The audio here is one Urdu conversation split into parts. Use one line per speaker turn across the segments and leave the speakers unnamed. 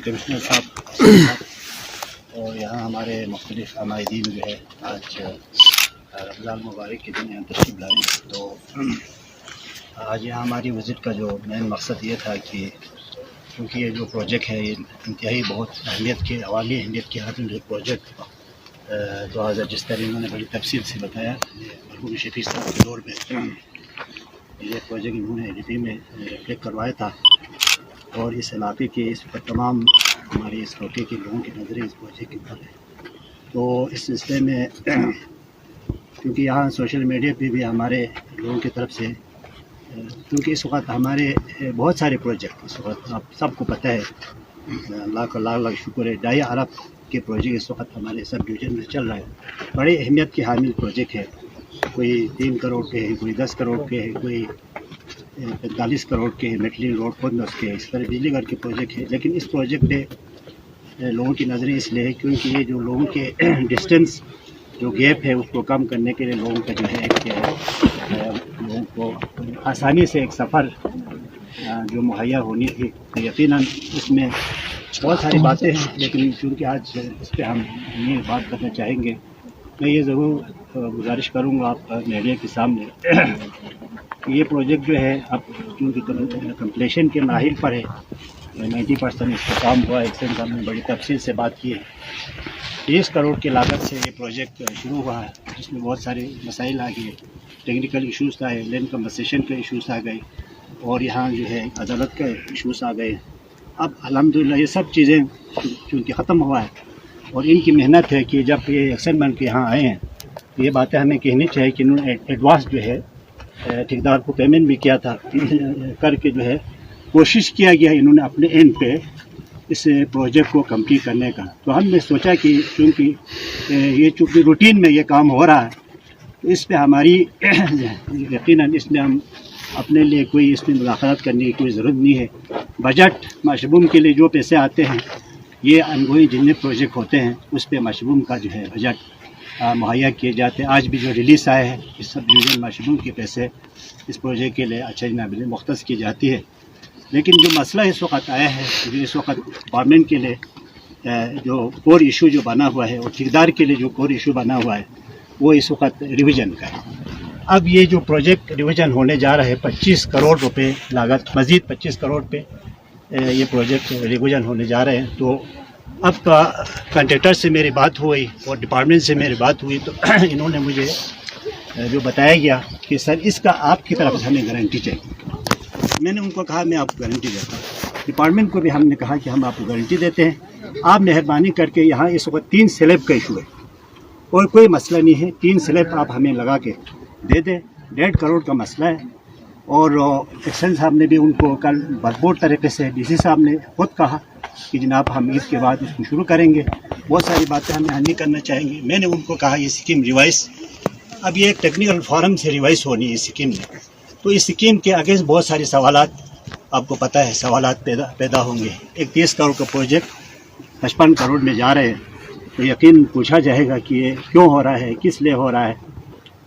کمشنر صاحب اور یہاں ہمارے مختلف عمائدین جو ہے آج رمضان مبارک کے دن یہاں تشریف لائے. تو آج یہاں ہماری وزٹ کا جو مین مقصد یہ تھا کہ کیونکہ یہ جو پروجیکٹ ہے یہ انتہائی بہت اہمیت کے عوامی اہمیت کے حامل پروجیکٹ 2000 جس طرح انہوں نے بڑی تفصیل سے بتایا مرحوم شفیع صاحب کے دور میں یہ پروجیکٹ انہوں نے ڈی پی میں ریفلیکٹ کروایا تھا. اور اس علاقے کے اس پر تمام ہمارے اس علاقے کے لوگوں کی نظریں اس پروجیکٹ کے اوپر ہے. تو اس سلسلے میں کیونکہ یہاں سوشل میڈیا پہ بھی ہمارے لوگوں کی طرف سے کیونکہ اس وقت ہمارے بہت سارے پروجیکٹ اس وقت آپ سب کو پتہ ہے, اللہ کا لاکھ لاکھ شکر ہے, 2.5 ارب کے پروجیکٹ اس وقت ہمارے سب ڈویژن میں چل رہا ہے. بڑے اہمیت کے حامل پروجیکٹ ہے, کوئی 3 کروڑ کے ہے, کوئی 10 کروڑ کے ہے, کوئی 45 کروڑ کے ہے, میٹلنگ روڈ کھودنا کے, اس طرح بجلی گھر کے پروجیکٹ ہے. لیکن اس پروجیکٹ پہ لوگوں کی نظریں اس لیے ہے کیونکہ یہ جو لوگوں کے ڈسٹینس جو گیپ ہے اس کو کم کرنے کے لیے لوگوں کا جو ہے کہ لوگوں کو آسانی سے ایک سفر جو مہیا ہونی تھی. یقیناً اس میں بہت ساری باتیں ہیں, لیکن چونکہ آج اس پہ ہم یہ بات کرنا چاہیں گے, میں یہ ضرور گزارش کروں گا آپ میڈیا کے سامنے کہ یہ پروجیکٹ جو ہے اب چونکہ کمپلیشن کے مراحل پر ہے, 90% اس کا کام ہوا ہے. ایکسن صاحب نے بڑی تفصیل سے بات کی ہے. 30 کروڑ کی لاگت سے یہ پروجیکٹ شروع ہوا ہے, جس میں بہت سارے مسائل آ گئے, ٹیکنیکل ایشوز آئے, لینڈ کمپنسیشن کے ایشوز آ گئے, اور یہاں جو ہے عدالت کا ایشوز آ گئے. اب الحمدللہ یہ سب چیزیں چونکہ ختم ہوا ہے, اور ان کی محنت ہے کہ جب یہ ایکسن بن کے یہاں آئے ہیں تو یہ باتیں ہمیں کہنی چاہیے کہ انہوں نے ایڈوانس جو ہے ٹھیکیدار کو پیمنٹ بھی کیا تھا, کر کے جو ہے کوشش کیا گیا انہوں نے اپنے اینڈ پہ اس پروجیکٹ کو کمپلیٹ کرنے کا. تو ہم نے سوچا کہ چونکہ روٹین میں یہ کام ہو رہا ہے تو اس پہ ہماری یقیناً اس میں ہم اپنے لیے کوئی اس میں مداخلت کرنے کی کوئی ضرورت نہیں ہے. بجٹ مشبوم کے لیے جو پیسے آتے ہیں یہ انگوئی جتنے پروجیکٹ ہوتے ہیں اس پہ مشبوم کا جو ہے بجٹ مہیا کیے جاتے ہیں. آج بھی جو ریلیز آئے ہیں اس سب ڈویژن مشبوم کے پیسے اس پروجیکٹ کے لیے اچھا نابل مختص کی جاتی ہے. لیکن جو مسئلہ اس وقت آیا ہے, جو اس وقت ڈپارٹمنٹ کے لیے جو کور ایشو جو بنا ہوا ہے اور ٹھیکیدار کے لیے جو کور ایشو بنا ہوا ہے وہ اس وقت ریویژن کا ہے. اب یہ جو پروجیکٹ ریویژن ہونے جا رہا ہے 25 کروڑ روپے لاگت, مزید 25 کروڑ پہ یہ پروجیکٹ ریویژن ہونے جا رہے ہیں. تو اب کنٹریکٹر سے میری بات ہوئی اور ڈپارٹمنٹ سے میری بات ہوئی تو انہوں نے مجھے جو بتایا گیا کہ سر اس کا آپ کی طرف سے ہمیں گارنٹی چاہیے. میں نے ان کو کہا میں آپ کو گارنٹی دیتا ہوں. ڈپارٹمنٹ کو بھی ہم نے کہا کہ ہم آپ کو گارنٹی دیتے ہیں, آپ مہربانی کر کے یہاں اس وقت 3 سلیب کا ایشو ہے اور کوئی مسئلہ نہیں ہے, 3 سلیب آپ ہمیں لگا کے دے دیں. 1.5 کروڑ کا مسئلہ ہے. اور ایکسن صاحب نے بھی ان کو کل بھرپور طریقے سے ڈی سی صاحب نے خود کہا کہ جناب ہم عید کے بعد اس کو شروع کریں گے. بہت ساری باتیں ہمیں حل کرنا چاہیں گے. میں نے ان کو کہا یہ اسکیم ریوائز, اب یہ ایک ٹیکنیکل فورم سے ریوائز ہونی ہے اسکیم میں, تو اس اسکیم کے اگینسٹ بہت سارے سوالات آپ کو پتہ ہے سوالات پیدا ہوں گے. ایک 30 کروڑ کا پروجیکٹ 55 کروڑ میں جا رہے ہیں تو یقین پوچھا جائے گا کہ یہ کیوں ہو رہا ہے, کس لیے ہو رہا ہے.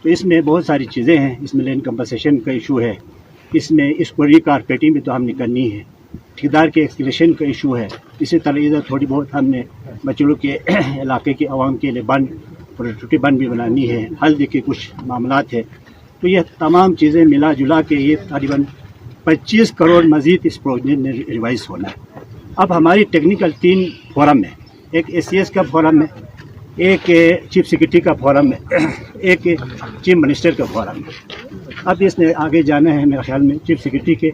تو اس میں بہت ساری چیزیں ہیں. اس میں لینڈ کمپنسیشن کا ایشو ہے, اس میں اس کو ریکارپیٹنگ بھی تو ہم نے کرنی ہے, ٹھیکیدار کے ایکسکلیشن کا ایشو ہے. اسی طرح ادھر تھوڑی بہت ہم نے بچڑوں کے علاقے کے عوام کے لیے بند پروڈکٹیوٹی بند بھی بنانی ہے, ہلد کے کچھ معاملات ہے. تو یہ تمام چیزیں ملا جلا کے یہ تقریباً 25 کروڑ مزید اس پروجیکٹ میں ریوائز ہونا ہے. اب ہماری ٹیکنیکل 3 فورم ہے, ایک ACS کا فورم ہے, ایک چیف سیکرٹری کا فورم ہے, ایک چیف منسٹر کا فورم ہے. اب اس نے آگے جانا ہے میرے خیال میں چیف سیکرٹری کے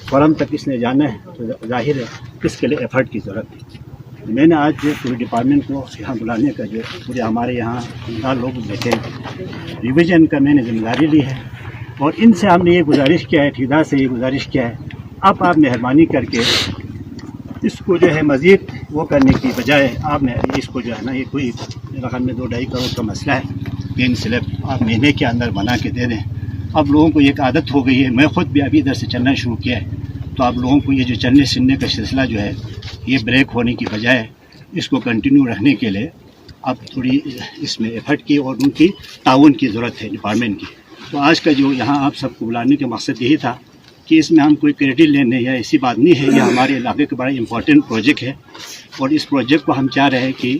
فورم تک اس نے جانا ہے, تو ظاہر ہے اس کے لیے ایفرٹ کی ضرورت ہے. میں نے آج پورے ڈپارٹمنٹ کو یہاں بلانے کا جو پورے ہمارے یہاں لوگ بیٹھے ریویژن کا میں نے ذمہ داری لی ہے, اور ان سے ہم نے یہ گزارش کیا ہے, ٹھیکیدار سے یہ گزارش کیا ہے, اب آپ مہربانی کر کے اس کو جو ہے مزید وہ کرنے کی بجائے آپ نے اس کو جو ہے نا, یہ کوئی میرے خیال میں 2-2.5 کروڑ کا مسئلہ ہے, 3 سلیب آپ مہینے کے اندر بنا کے دے دیں. اب لوگوں کو ایک عادت ہو گئی ہے, میں خود بھی ابھی ادھر سے چلنا شروع کیا ہے, تو آپ لوگوں کو یہ جو چلنے سننے کا سلسلہ جو ہے یہ بریک ہونے کی بجائے اس کو کنٹینیو رکھنے کے لیے اب تھوڑی اس میں ایفرٹ کی اور ان کی تعاون کی ضرورت ہے ڈپارٹمنٹ کی. تو آج کا جو یہاں آپ سب کو بلانے کا مقصد یہی تھا کہ اس میں ہم کوئی کریڈٹ لینے یا ایسی بات نہیں ہے. یہ ہمارے علاقے کا بڑا امپورٹنٹ پروجیکٹ ہے اور اس پروجیکٹ کو ہم چاہ رہے ہیں کہ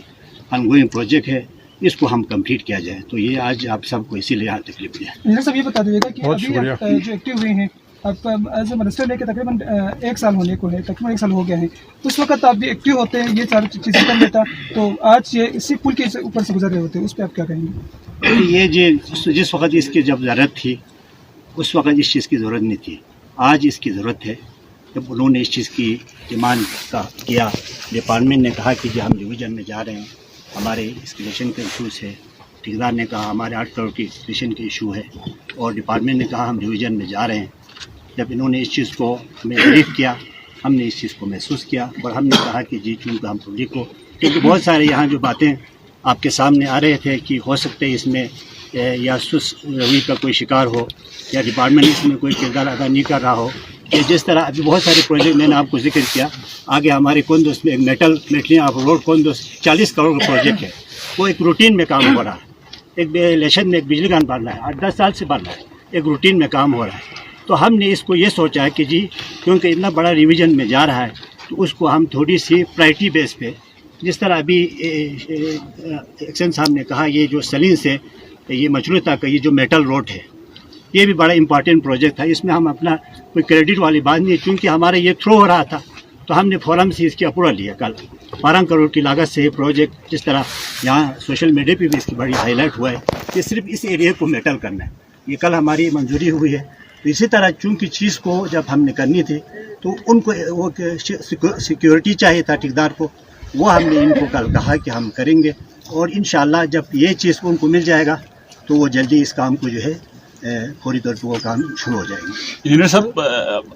ان گوئنگ پروجیکٹ ہے, اس کو ہم کمپلیٹ کیا جائے. تو یہ آج آپ سب کو اسی لیے یہاں تکلیف دیا.
انجینئر صاحب یہ بتا دیجیے گا کہ ابھی آپ جو ایکٹیو ہوئے ہیں, آپ ایز اے منسٹر لے کے تقریباً 1 سال ہونے کو ہے, تقریباً 1 سال ہو گیا ہے. اس وقت آپ بھی ایکٹیو ہوتے ہیں, یہ ساری چیزیں کر لیتا, تو آج یہ اسی پل کے اوپر سے گزر رہے ہوتے, اس پہ آپ کیا کہیں گے؟
یہ جس وقت اس کی جب ضرورت تھی اس وقت اس چیز کی ضرورت نہیں تھی. آج اس کی ضرورت ہے. جب انہوں نے اس چیز کی ڈیمانڈ کیا, ڈپارٹمنٹ نے کہا کہ ہم ڈویژن میں جا رہے ہیں, ہمارے اسکلیشن کا ایشوز ہے. ٹھیکیدار نے کہا ہمارے 8 کروڑ کی اسکلیشن کے ایشو ہے, اور ڈپارٹمنٹ نے کہا ہم ڈویژن میں جا رہے ہیں. جب انہوں نے اس چیز کو ہمیں بریف کیا, ہم نے اس چیز کو محسوس کیا اور ہم نے کہا کہ جی چونکہ ہم پبلک کو, کیونکہ بہت سارے یہاں جو باتیں آپ کے سامنے آ رہے تھے کہ ہو سکتے ہیں اس میں یا سست روی کا کوئی شکار ہو, یا ڈپارٹمنٹ اس میں کوئی کردار ادا نہیں کر رہا ہو. کہ جس طرح ابھی بہت سارے پروجیکٹ میں نے آپ کو ذکر کیا, آگے ہمارے کوندوس میں ایک میٹلی آف روڈ کوندوس 40 کروڑ کا پروجیکٹ ہے, وہ ایک روٹین میں کام ہو رہا ہے. ایک الیکشن میں ایک بجلی گان بن رہا ہے, 8-10 سال سے بن رہا ہے, ایک روٹین میں کام ہو رہا ہے. تو ہم نے اس کو یہ سوچا ہے کہ جی کیونکہ اتنا بڑا ریویژن میں جا رہا ہے تو اس کو ہم تھوڑی سی پرائرٹی بیس پہ, جس طرح ابھی ایکشن صاحب نے کہا یہ جو سلین سے یہ مچروتا کا یہ جو میٹل روڈ ہے یہ بھی بڑا امپارٹنٹ پروجیکٹ تھا. اس میں ہم اپنا کوئی کریڈٹ والی بات نہیں, چونکہ ہمارے یہ تھرو ہو رہا تھا تو ہم نے فوراً سے اس کی اپروول لیا. کل 12 کروڑ کی لاگت سے یہ پروجیکٹ, جس طرح یہاں سوشل میڈیا پہ بھی اس کی بڑی ہائی لائٹ ہوا ہے کہ صرف اس ایریا کو میٹل کرنا ہے, یہ کل ہماری منظوری ہوئی ہے. تو اسی طرح چونکہ چیز کو جب ہم نے کرنی تھی تو ان کو وہ سیکیورٹی چاہیے تھا ٹھیکیدار کو, وہ ہم نے ان کو کل کہا کہ ہم کریں گے, اور انشاءاللہ جب یہ چیز کو ان کو مل جائے گا تو وہ جلدی اس کام کو جو ہے فوری طور پر وہ کام شروع ہو جائے گا.
انجینئر صاحب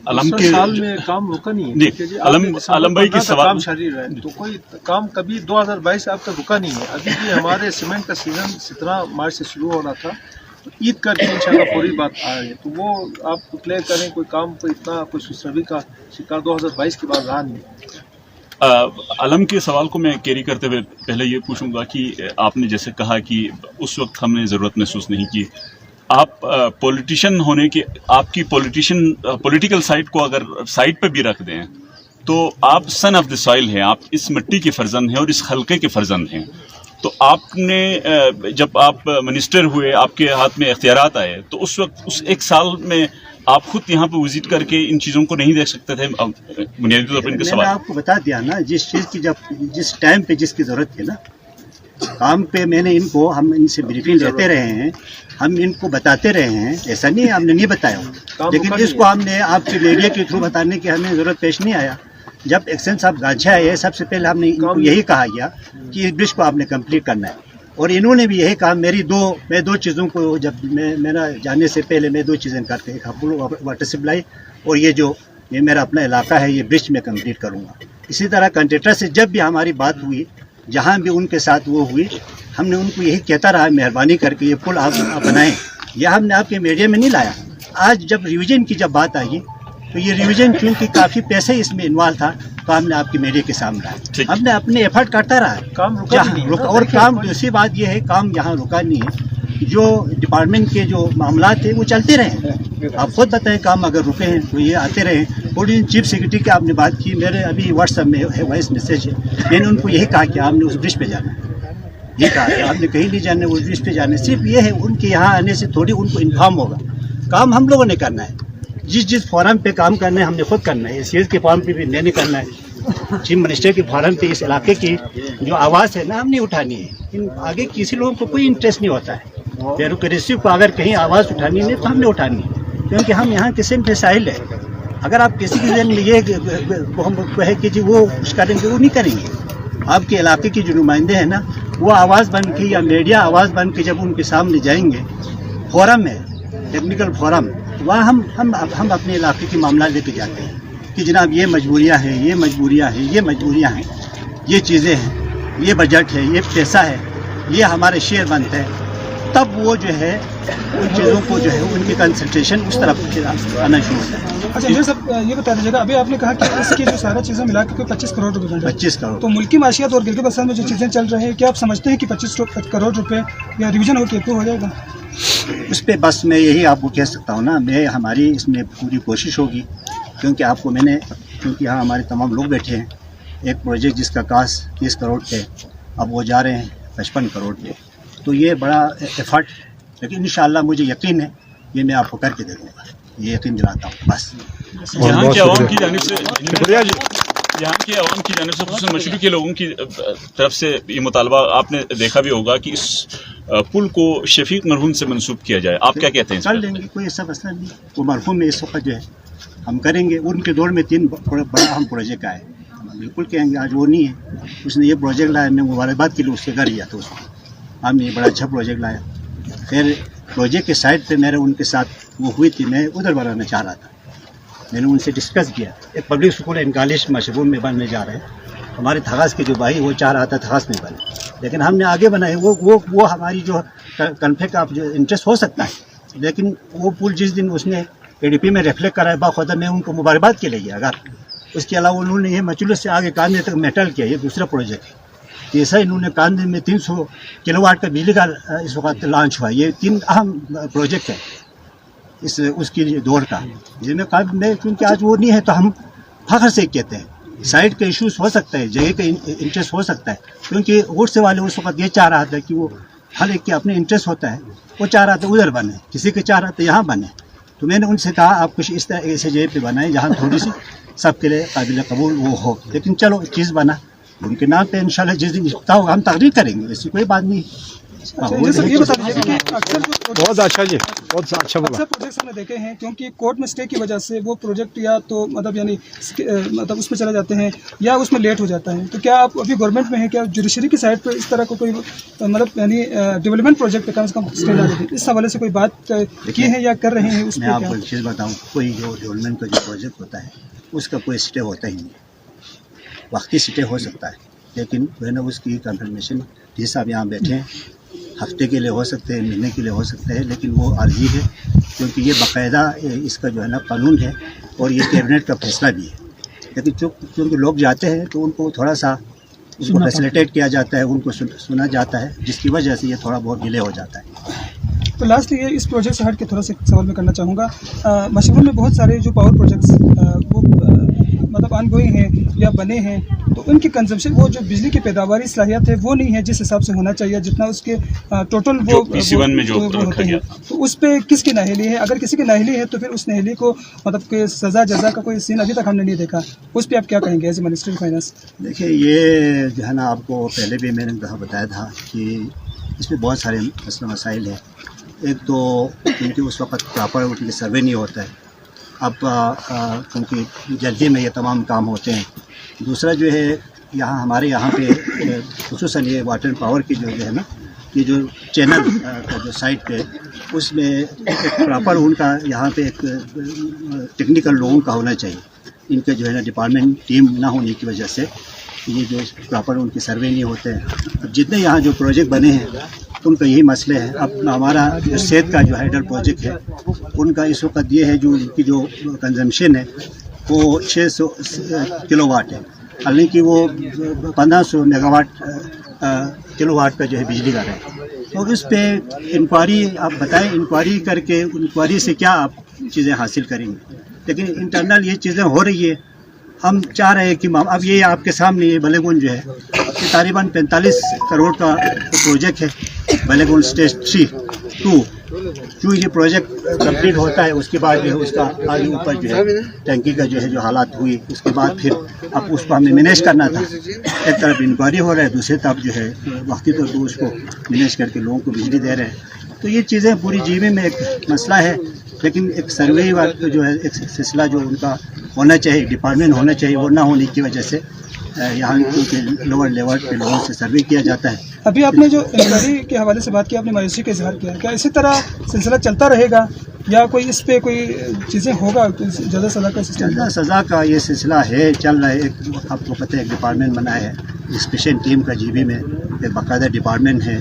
علم کے
سال میں کام رکا نہیں ہے,
علم بھائی کی سوال
کام جاری رہا ہے, تو کوئی کام کبھی 2022 سے اب تک رکا نہیں ہے. ابھی بھی ہمارے سیمنٹ کا سیزن 17 مارچ سے شروع ہو رہا تھا, عید کر کے انشاءاللہ فوری بات آ رہی ہے, تو وہ آپ کلیئر کریں. کوئی کام کوئی اتنا کوئی سسروی کا شکار 2022 کے بعد رہا نہیں ہے.
علم کے سوال کو میں کیری کرتے ہوئے پہلے یہ پوچھوں گا کہ آپ نے جیسے کہا کہ اس وقت ہم نے ضرورت محسوس نہیں کی, آپ پولیٹیشین ہونے کی, آپ کی پولیٹیکل سائٹ کو اگر سائٹ پہ بھی رکھ دیں تو آپ سن آف دا سوائل ہیں, آپ اس مٹی کے فرزند ہیں اور اس حلقے کے فرزند ہیں. تو آپ نے جب آپ منسٹر ہوئے, آپ کے ہاتھ میں اختیارات آئے, تو اس وقت اس 1 سال میں آپ خود یہاں پہ وزٹ کر کے ان چیزوں کو نہیں دیکھ سکتے تھے؟ بنیادی طور پر ان کے سوال
میں نے آپ کو بتا دیا نا, جس چیز کی جس ٹائم پہ جس کی ضرورت تھی نا کام پہ, میں نے ان کو, ہم ان سے بریفنگ لیتے رہے ہیں, ہم ان کو بتاتے رہے ہیں. ایسا نہیں ہے ہم نے نہیں بتایا, لیکن اس کو ہم نے آپ کے میڈیا کے تھرو بتانے کی ہمیں ضرورت پیش نہیں آیا. جب ایکشن صاحب گاچھا ہے, سب سے پہلے ہم نے ان کو یہی کہا گیا کہ اس برج کو آپ نے کمپلیٹ کرنا ہے, اور انہوں نے بھی یہی کہا. میں دو چیزوں کو, جب میرا جانے سے پہلے میں 2 چیزیں کرتے, ایک واٹر سپلائی اور یہ میرا اپنا علاقہ ہے, یہ برج میں کمپلیٹ کروں گا. اسی طرح کنٹریکٹر سے جب بھی ہماری بات ہوئی, جہاں بھی ان کے ساتھ وہ ہوئی, ہم نے ان کو یہی کہتا رہا مہربانی کر کے یہ پل آپ بنائیں. یہ ہم نے آپ کے میڈیا میں نہیں لایا. آج جب ریویژن کی جب بات آئی تو یہ ریویژن چونکہ کافی پیسے اس میں انوالو تھا تو ہم نے آپ کے میڈیا کے سامنے لایا. ہم نے اپنے ایفرٹ کرتا رہا,
کام رکا
اور کام دوسری بات یہ ہے کام یہاں رکا نہیں ہے. جو ڈپارٹمنٹ کے جو معاملات ہیں وہ چلتے رہے. آپ خود بتائیں کام اگر رکے ہیں تو یہ آتے رہے. اور چیف سیکرٹری کی آپ نے بات کی, میرے ابھی واٹس ایپ میں وائس میسیج ہے, میں نے ان کو یہی کہا کہ آپ نے اس برج پہ جانا ہے. یہ کہا کہ آپ نے کہیں نہیں جانا, اس برج پہ جانا ہے. صرف یہ ہے ان کے یہاں آنے سے تھوڑی ان کو انفارم ہوگا. کام ہم لوگوں نے کرنا ہے, جس فورم پہ کام کرنا ہے ہم نے خود کرنا ہے. سی ایس کے فورم پہ بھی میں نے کرنا ہے, چیف منسٹر کے فورم پہ اس علاقے کی جو آواز ہے نا ہم نے اٹھانی ہے. آگے کسی لوگوں کو کوئی انٹرسٹ نہیں ہوتا ہے. بیوروکریسی کو اگر کہیں آواز اٹھانی ہے تو ہم نے اٹھانی ہے, کیونکہ ہم یہاں کسی میں ساحل ہے. اگر آپ کسی کے ذہن میں یہ ہے کہ جی وہ کچھ کریں گے, وہ نہیں کریں گے. آپ کے علاقے کے جو نمائندے ہیں نا وہ آواز بن کے یا میڈیا آواز بن کے جب ان کے سامنے جائیں گے فورم ہے, ٹیکنیکل فورم, وہاں ہم اپنے علاقے کے معاملات لے کے جاتے ہیں کہ جناب یہ مجبوریاں ہیں, یہ مجبوریاں ہیں, یہ مجبوریاں ہیں, یہ چیزیں ہیں, یہ بجٹ ہے, یہ پیسہ ہے, یہ ہمارے شیئر بنتے ہیں. تب وہ جو ہے ان چیزوں کو جو ہے ان کی کنسنٹریشن اس طرف آنا شروع ہوتا ہے.
اچھا انجینئر صاحب یہ بتا دیجیے گا، ابھی آپ نے کہا کہ اس کی جو سارا چیزیں ملا کے 25 کروڑ روپے بن رہے ہیں.
25 کروڑ.
تو ملکی معاشیت اور گلگت بلتستان میں جو چیزیں چل رہے ہیں، کیا آپ سمجھتے ہیں کہ 25 کروڑ روپے یا ریویژن ہو کے اپروو ہو جائے گا؟
اس پہ بس میں یہی آپ کو کہہ سکتا ہوں نا، ہماری اس میں پوری کوشش ہوگی، کیونکہ آپ کو کیونکہ یہاں ہمارے تمام لوگ بیٹھے ہیں. ایک پروجیکٹ جس کا کاسٹ 30 کروڑ تھے، اب وہ جا رہے ہیں 55 کروڑ پہ. تو یہ بڑا ایفرٹ، لیکن انشاءاللہ مجھے یقین ہے یہ میں آپ کو کر کے دے دوں گا، یہ یقین دلاتا ہوں. بس
یہاں کے عوام کی جانب سے یہاں کے عوام کی جانب سے خصوصاً مشرق کے لوگوں کی طرف سے یہ مطالبہ آپ نے دیکھا بھی ہوگا کہ اس پل کو شفیق مرحوم سے منسوب کیا جائے. آپ کیا کہتے ہیں؟
کر لیں گے، کوئی ایسا مسئلہ نہیں. وہ مرحوم میں اس وقت جو ہے ہم کریں گے. ان کے دور میں 3 بڑا اہم پروجیکٹ آئے، ہم بالکل کہیں گے آج وہ نہیں ہے. اس نے یہ پروجیکٹ لایا، میں مبارکباد کے لیے اس سے کر لیا تھا. اس کو ہم نے یہ بڑا اچھا پروجیکٹ لایا. پھر پروجیکٹ کے سائٹ پہ میرے ان کے ساتھ وہ ہوئی تھی، میں ادھر بنانا چاہ رہا تھا. میں نے ان سے ڈسکس کیا، ایک پبلک اسکول انکالج مشروم میں بننے جا رہے ہیں. ہمارے تھغاس کے جو بھائی وہ چاہ رہا تھا تھغاس میں بنے، لیکن ہم نے آگے بنائے. وہ ہماری جو کنفلکٹ آف جو انٹرسٹ ہو سکتا ہے، لیکن وہ پل جس دن اس نے ADP میں ریفلیکٹ کرا ہے، باخودہ میں ان کو مبارکباد کے لیے. اگر اس کے علاوہ انہوں نے یہ مچولس سے آگے کاندھے تک میٹل کیا، یہ دوسرا پروجیکٹ ہے. جیسا انہوں نے کاندھے میں 300 کلو واٹ کا بجلی کا اس وقت لانچ ہوا. یہ 3 اہم پروجیکٹ ہیں اس کی دور کا. جن میں کیونکہ آج وہ نہیں ہے تو ہم فخر سے کہتے ہیں. سائٹ کا ایشوز ہو سکتا ہے، جگہ کا انٹرسٹ ہو سکتا ہے، کیونکہ غصے والے اس وقت یہ چاہ رہا تھا کہ وہ ہر ایک کے اپنے انٹرسٹ ہوتا ہے. وہ چاہ رہا تھا ادھر بنے، کسی کے چاہ رہا تھا یہاں بنے. تو میں نے ان سے کہا آپ کچھ اس طرح ایسے جگہ پہ بنائیں جہاں تھوڑی سی سب کے لیے قابل قبول وہ ہو. لیکن چلو چیز بنا ان کے نام پہ، انشاءاللہ جس دن افتتاح ہوگا ہم تقریر کریں گے، ایسی کوئی بات نہیں.
یہ بتا دیجیے کہ اکثر
بہت اچھا جی، بہت اچھا بولا.
اکثر پروجیکٹس ہم نے دیکھے ہیں کیونکہ کورٹ میں اسٹے کی وجہ سے وہ پروجیکٹ یا تو مطلب اس میں چلے جاتے ہیں یا اس میں لیٹ ہو جاتا ہے. تو کیا آپ ابھی گورنمنٹ میں ہیں، کیا جوڈیشری کی سائڈ پہ اس طرح کو کوئی مطلب ڈیولپمنٹ پروجیکٹ پہ کم سے کم اسٹے لا دیتے، اس حوالے سے کوئی بات کی ہے یا کر رہے ہیں؟ اس
میں آپ کو ایک چیز بتاؤں، کوئی جو ڈیولپمنٹ کا جو پروجیکٹ ہوتا ہے اس کا کوئی اسٹے ہوتا ہی نہیں. وقتی اسٹے ہو سکتا ہے، لیکن جو ہے نا اس کی کنفرمیشن جس صاحب یہاں بیٹھے ہیں ہفتے کے لیے ہو سکتے ہیں، مہینے کے لیے ہو سکتے ہیں، لیکن وہ عارضی ہے کیونکہ یہ باقاعدہ اس کا جو ہے نا قانون ہے اور یہ کیبنٹ کا فیصلہ بھی ہے. لیکن کیونکہ لوگ جاتے ہیں تو ان کو تھوڑا سا اس کو فیسلیٹیٹ کیا جاتا ہے، ان کو سنا جاتا ہے، جس کی وجہ سے یہ تھوڑا بہت ڈیلے ہو جاتا ہے.
تو لاسٹ یہ اس پروجیکٹ سے ہٹ کے تھوڑا سا سوال میں کرنا چاہوں گا. مشرون میں بہت سارے جو پاور پروجیکٹس وہ مطلب آن گوئنگ ہیں یا بنے ہیں، تو ان کی کنزمپشن وہ جو بجلی کی پیداواری صلاحیت ہے وہ نہیں ہے جس حساب سے ہونا چاہیے جتنا اس کے ٹوٹل وہ
PC1 میں جو
ہوتے ہیں. تو اس پہ کس کی نااہلی ہے؟ اگر کسی کی نااہلی ہے تو پھر اس نااہلی کو مطلب کہ سزا جزا کا کوئی سین ابھی تک ہم نے نہیں دیکھا. اس پہ آپ کیا کہیں گے as a ministry of finance?
دیکھیے یہ جو ہے نا آپ کو پہلے بھی میں نے بتایا تھا کہ اس میں بہت سارے مسائل ہیں. ایک تو کیونکہ اس وقت پراپر ان کی سروے نہیں ہوتا ہے، اب کیونکہ جلدی میں یہ تمام کام ہوتے ہیں. دوسرا جو ہے ہمارے یہاں پہ خصوصاً یہ واٹر پاور کی جو ہے نا یہ جو چینل کا جو سائٹ پہ اس میں ایک پراپر ان کا یہاں پہ ایک ٹیکنیکل لوگوں کا ہونا چاہیے. ان کے جو ہے نا ڈپارٹمنٹ ٹیم نہ ہونے کی وجہ سے یہ جو پراپر ان کے سروے نہیں ہوتے ہیں. اب جتنے یہاں جو پروجیکٹ بنے ہیں ان کا یہی مسئلے ہے. اب ہمارا جو صحت کا جو ہائیڈل پروجیکٹ ہے ان کا اس وقت یہ ہے جو ان کی جو کنزمپشن ہے وہ 600 کلو واٹ ہے، حالانکہ وہ 1500 میگا واٹ کلو واٹ کا جو ہے بجلی کا ہے. تو اس پہ انکوائری آپ بتائیں، انکوائری کر کے انکوائری سے کیا آپ چیزیں حاصل کریں گے؟ لیکن انٹرنل یہ چیزیں ہو رہی ہے. ہم چاہ رہے ہیں کہ اب یہ آپ کے سامنے یہ بلے گون جو ہے یہ تقریباً 45 کروڑ کا پروجیکٹ ہے. بلے گون اسٹیج 3-2 جو یہ پروجیکٹ کمپلیٹ ہوتا ہے اس کے بعد جو ہے اس کا آگے اوپر جو ہے ٹینکی کا جو ہے جو حالات ہوئی اس کے بعد پھر اب اس کو ہمیں مینیج کرنا تھا. ایک طرف انکوائری ہو رہا ہے، دوسری طرف جو ہے وقتی طور پر اس کو مینیج کر کے لوگوں کو بجلی دے رہے ہیں. تو یہ چیزیں پوری جیوی میں ایک مسئلہ ہے، لیکن ایک سروے جو ہے ایک سلسلہ جو ان کا ہونا چاہیے، ڈپارٹمنٹ ہونا چاہیے، وہ نہ ہونے کی وجہ سے یہاں کیونکہ لوور لیول پہ لوگوں سے سروے کیا جاتا ہے.
ابھی آپ نے جو انکوائری کے حوالے سے بات کی، آپ نے مایوسی کا اظہار کیا، کیا اسی طرح سلسلہ چلتا رہے گا یا کوئی اس پہ کوئی چیزیں ہوگا جزا سزا کا سسٹم؟
جزا سزا کا یہ سلسلہ ہے، چل رہا ہے. ایک آپ کو پتہ ہے ایک ڈپارٹمنٹ بنا ہے اسپیشل ٹیم کا، GB میں ایک باقاعدہ ڈپارٹمنٹ ہے